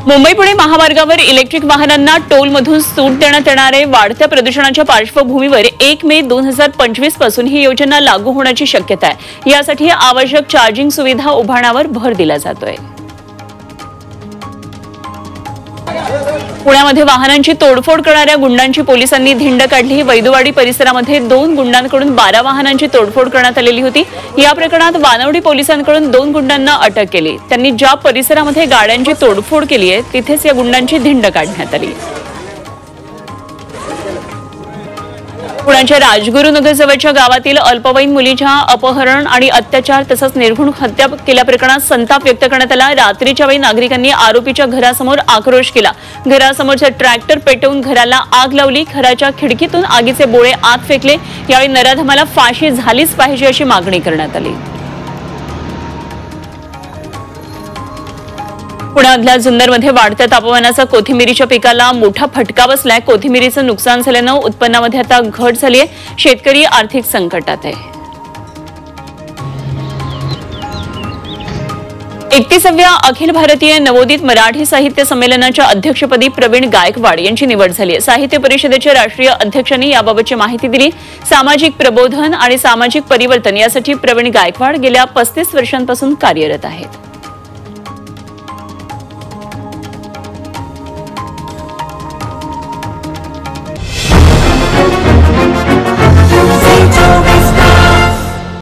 मुंबई-पुणे महामार्गावर इलेक्ट्रिक वाहनांना टोलमधून सूट देण्यात येणारे वाढत्या प्रदूषणाच्या पार्श्वभूमीवर 1 मे 2025 पासून ही योजना लागू होण्याची शक्यता आहे। यासाठी आवश्यक चार्जिंग सुविधा उभारण्यावर भर दिला जातोय। पुण्यामध्ये वाहनांची तोडफोड करणाऱ्या गुंडांची पोलिसांनी धिंड काढली। वैदवाडी परिसरामध्ये 2 गुंडांकडून 12 वाहनांची तोडफोड करण्यात आलेली होती। या प्रकरणात वानवडी पोलिसांकडून 2 गुंडांना अटक केली। त्यांनी ज्या परिसरामध्ये गाड्यांची तोडफोड केली आहे तिथेच या गुंडांची धिंड काढण्यात आली। पुण्याच्या राजगुरुनगर जवळच्या गावातील अल्पवयीन मुलीच्या अपहरण आणि अत्याचार तसंच निर्घृण हत्या केल्याप्रकरणात संताप व्यक्त करण्यात आला। रात्रीच्या वेळी नागरिकांनी आरोपीच्या घरासमोर आक्रोश केला। घरासमोरचा ट्रॅक्टर पेटवून घराला आग लावली। घराच्या खिडकीतून आगीचे बोळे आत फेकले। यावेळी नराधमाला फाशी झालीच पाहिजे अशी मागणी करण्यात आली। पुण्यातल्या जुन्नरमध्ये वाढत्या तापमानाचा कोथिंबिरीच्या पिकाला मोठा फटका बसलाय। कोथिंबिरीचं नुकसान झाल्यानं उत्पन्नामध्ये आता घट झाली आहे। शेतकरी आर्थिक संकटात आहे। 31व्या अखिल भारतीय नवोदित मराठी साहित्य संमेलनाच्या अध्यक्षपदी प्रवीण गायकवाड यांची निवड झाली आहे। साहित्य परिषदेच्या राष्ट्रीय अध्यक्षांनी याबाबतची माहिती दिली। सामाजिक प्रबोधन आणि सामाजिक परिवर्तन यासाठी प्रवीण गायकवाड गेल्या 35 वर्षांपासून कार्यरत आहेत।